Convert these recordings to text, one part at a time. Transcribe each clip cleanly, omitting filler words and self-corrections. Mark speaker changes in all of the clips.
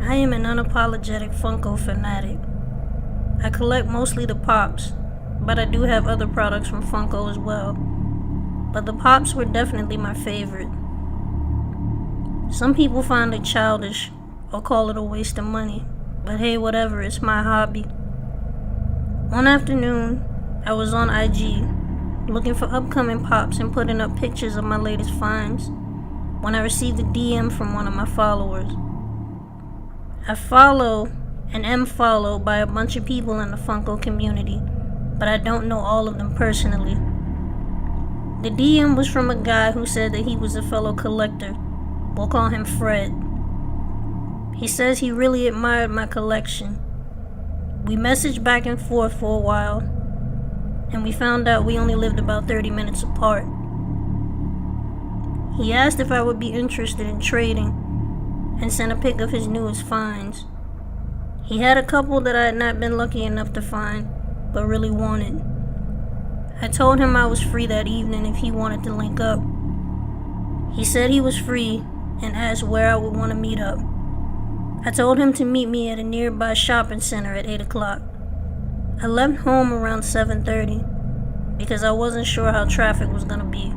Speaker 1: I am an unapologetic Funko fanatic. I collect mostly the Pops, but I do have other products from Funko as well. But the Pops were definitely my favorite. Some people find it childish or call it a waste of money, but hey, whatever, it's my hobby. One afternoon, I was on IG looking for upcoming Pops and putting up pictures of my latest finds when I received a DM from one of my followers. I follow and am followed by a bunch of people in the Funko community, but I don't know all of them personally. The DM was from a guy who said that he was a fellow collector. We'll call him Fred. He says he really admired my collection. We messaged back and forth for a while, and we found out we only lived about 30 minutes apart. He asked if I would be interested in trading and sent a pic of his newest finds. He had a couple that I had not been lucky enough to find, but really wanted. I told him I was free that evening if he wanted to link up. He said he was free and asked where I would want to meet up. I told him to meet me at a nearby shopping center at 8 o'clock. I left home around 7:30 because I wasn't sure how traffic was going to be.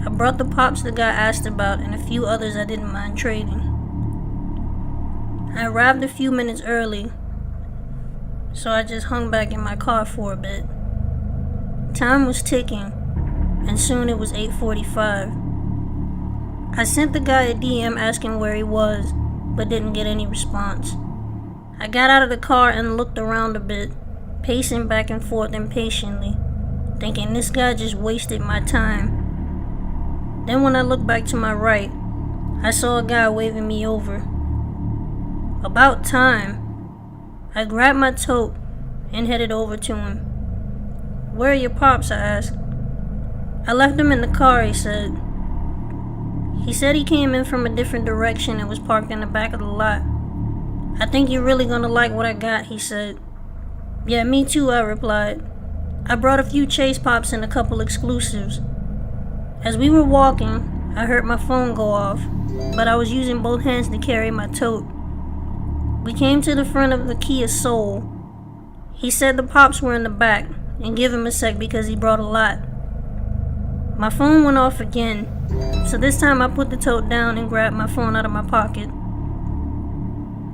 Speaker 1: I brought the Pops the guy asked about and a few others I didn't mind trading. I arrived a few minutes early, so I just hung back in my car for a bit. Time was ticking, and soon it was 8:45. I sent the guy a DM asking where he was, but didn't get any response. I got out of the car and looked around a bit, pacing back and forth impatiently, thinking this guy just wasted my time. Then when I looked back to my right, I saw a guy waving me over. About time. I grabbed my tote and headed over to him. "Where are your Pops?" I asked. "I left them in the car," he said. He said he came in from a different direction and was parked in the back of the lot. "I think you're really gonna like what I got," he said. "Yeah, me too," I replied. "I brought a few Chase Pops and a couple exclusives." As we were walking, I heard my phone go off, but I was using both hands to carry my tote. We came to the front of the Kia Soul. He said the Pops were in the back and give him a sec because he brought a lot. My phone went off again, so this time I put the tote down and grabbed my phone out of my pocket.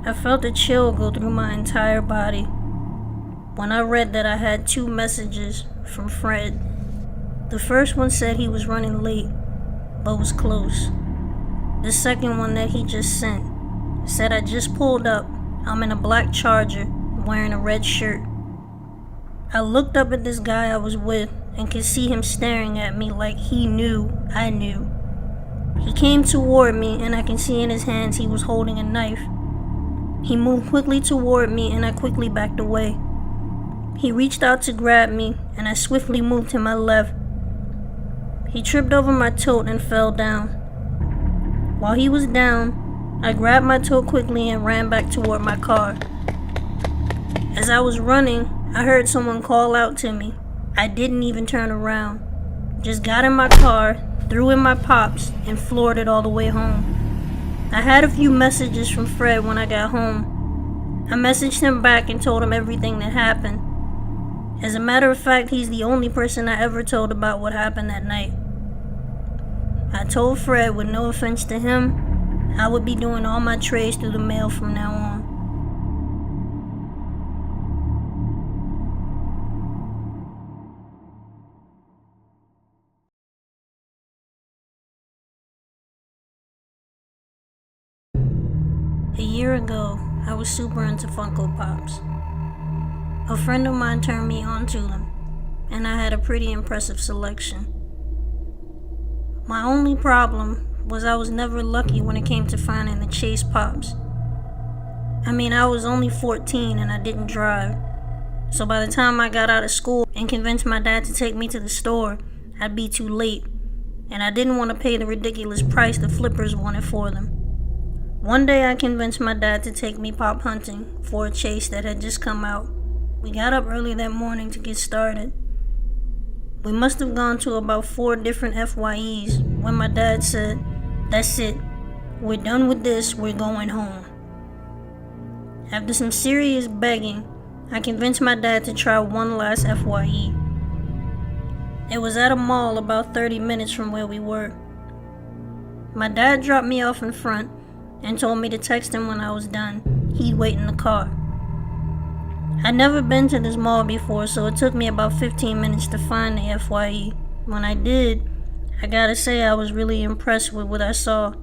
Speaker 1: I felt a chill go through my entire body when I read that I had 2 messages from Fred. The first one said he was running late, but was close. The second one that he just sent said I just pulled up. I'm in a black Charger, wearing a red shirt. I looked up at this guy I was with and could see him staring at me like he knew I knew. He came toward me and I can see in his hands he was holding a knife. He moved quickly toward me and I quickly backed away. He reached out to grab me and I swiftly moved to my left. He tripped over my tote and fell down. While he was down, I grabbed my tote quickly and ran back toward my car. As I was running, I heard someone call out to me. I didn't even turn around. Just got in my car, threw in my Pops, and floored it all the way home. I had a few messages from Fred when I got home. I messaged him back and told him everything that happened. As a matter of fact, he's the only person I ever told about what happened that night. I told Fred, with no offense to him, I would be doing all my trades through the mail from now on. A year ago, I was super into Funko Pops. A friend of mine turned me on to them, and I had a pretty impressive selection. My only problem was I was never lucky when it came to finding the Chase Pops. I mean, I was only 14 and I didn't drive, so by the time I got out of school and convinced my dad to take me to the store, I'd be too late, and I didn't want to pay the ridiculous price the flippers wanted for them. One day I convinced my dad to take me pop hunting for a Chase that had just come out. We got up early that morning to get started. We must have gone to about 4 different FYEs when my dad said, "That's it. We're done with this. We're going home." After some serious begging, I convinced my dad to try one last FYE. It was at a mall about 30 minutes from where we were. My dad dropped me off in front and told me to text him when I was done. He'd wait in the car. I'd never been to this mall before, so it took me about 15 minutes to find the FYE. When I did, I gotta say I was really impressed with what I saw.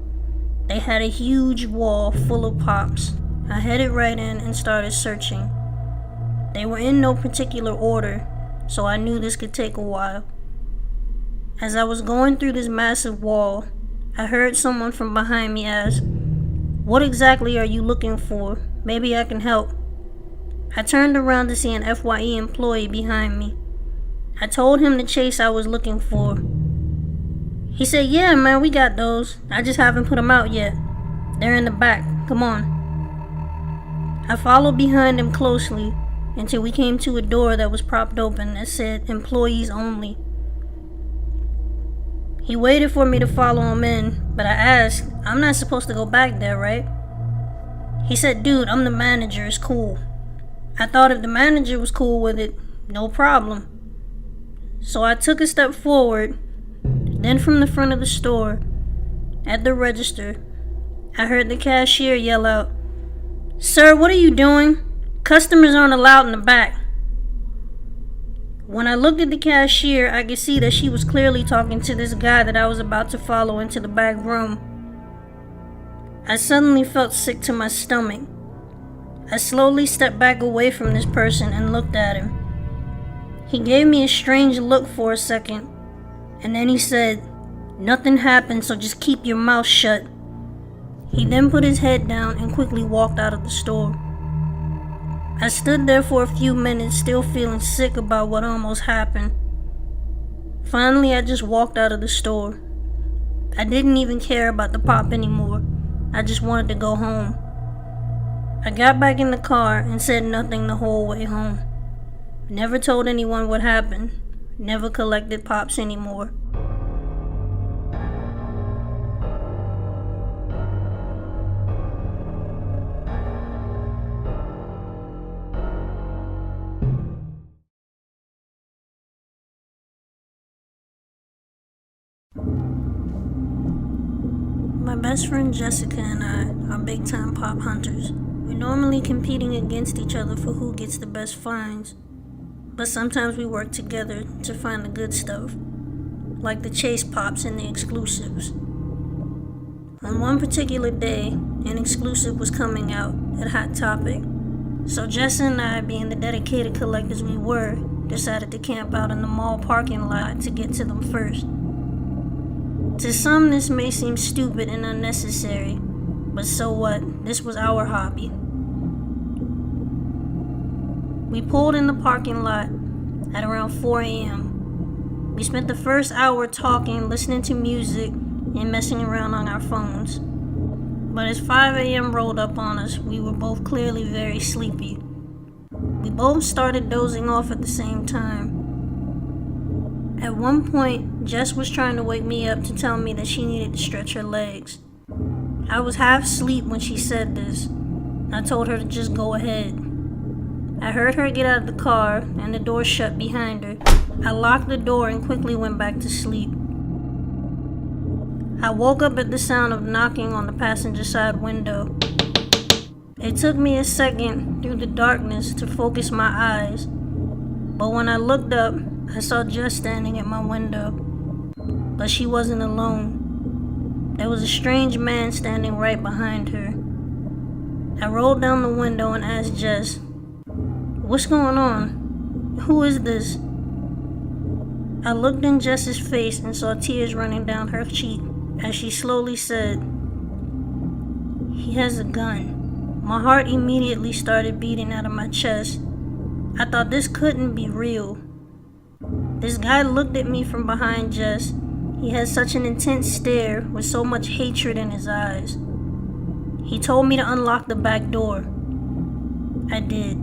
Speaker 1: They had a huge wall full of pops. I headed right in and started searching. They were in no particular order, so I knew this could take a while. As I was going through this massive wall, I heard someone from behind me ask, "What exactly are you looking for? Maybe I can help." I turned around to see an FYE employee behind me. I told him the chase I was looking for. He said, "Yeah, man, we got those. I just haven't put them out yet. They're in the back. Come on." I followed behind him closely until we came to a door that was propped open that said employees only. He waited for me to follow him in, but I asked, "I'm not supposed to go back there, right?" He said, "Dude, I'm the manager, it's cool." I thought if the manager was cool with it, no problem. So I took a step forward. Then from the front of the store, at the register, I heard the cashier yell out, "Sir, what are you doing? Customers aren't allowed in the back." When I looked at the cashier, I could see that she was clearly talking to this guy that I was about to follow into the back room. I suddenly felt sick to my stomach. I slowly stepped back away from this person and looked at him. He gave me a strange look for a second, and then he said, "Nothing happened, so just keep your mouth shut." He then put his head down and quickly walked out of the store. I stood there for a few minutes, still feeling sick about what almost happened. Finally, I just walked out of the store. I didn't even care about the pop anymore. I just wanted to go home. I got back in the car and said nothing the whole way home. Never told anyone what happened. Never collected pops anymore. My best friend Jessica and I are big time pop hunters. We're normally competing against each other for who gets the best finds, but sometimes we work together to find the good stuff, like the chase pops and the exclusives. On one particular day, an exclusive was coming out at Hot Topic, so Jess and I, being the dedicated collectors we were, decided to camp out in the mall parking lot to get to them first. To some, this may seem stupid and unnecessary, but so what? This was our hobby. We pulled in the parking lot at around 4 a.m. We spent the first hour talking, listening to music, and messing around on our phones. But as 5 a.m. rolled up on us, we were both clearly very sleepy. We both started dozing off at the same time. At one point, Jess was trying to wake me up to tell me that she needed to stretch her legs. I was half asleep when she said this. I told her to just go ahead. I heard her get out of the car and the door shut behind her. I locked the door and quickly went back to sleep. I woke up at the sound of knocking on the passenger side window. It took me a second through the darkness to focus my eyes, but when I looked up, I saw Jess standing at my window, but she wasn't alone. There was a strange man standing right behind her. I rolled down the window and asked Jess, "What's going on? Who is this?" I looked in Jess's face and saw tears running down her cheek as she slowly said, "He has a gun." My heart immediately started beating out of my chest. I thought this couldn't be real. This guy looked at me from behind Jess. He had such an intense stare with so much hatred in his eyes. He told me to unlock the back door. I did.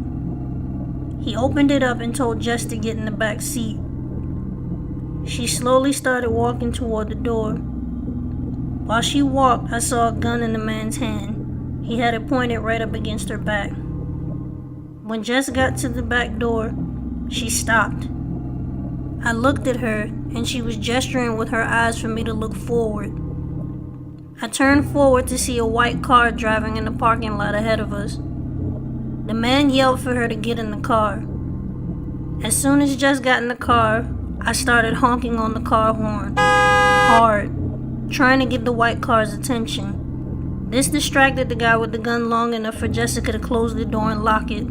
Speaker 1: He opened it up and told Jess to get in the back seat. She slowly started walking toward the door. While she walked, I saw a gun in the man's hand. He had it pointed right up against her back. When Jess got to the back door, she stopped. I looked at her, and she was gesturing with her eyes for me to look forward. I turned forward to see a white car driving in the parking lot ahead of us. The man yelled for her to get in the car. As soon as Jess got in the car, I started honking on the car horn, hard, trying to get the white car's attention. This distracted the guy with the gun long enough for Jessica to close the door and lock it.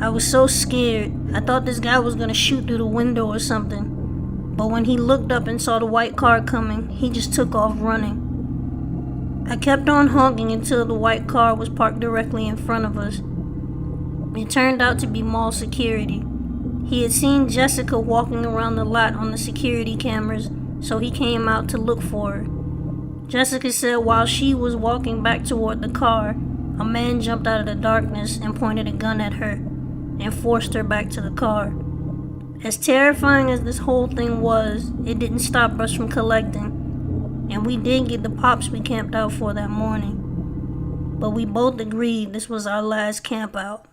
Speaker 1: I was so scared, I thought this guy was gonna shoot through the window or something. But when he looked up and saw the white car coming, he just took off running. I kept on honking until the white car was parked directly in front of us. It turned out to be mall security. He had seen Jessica walking around the lot on the security cameras, so he came out to look for her. Jessica said while she was walking back toward the car, a man jumped out of the darkness and pointed a gun at her and forced her back to the car. As terrifying as this whole thing was, it didn't stop us from collecting, and we did get the pops we camped out for that morning. But we both agreed this was our last camp out.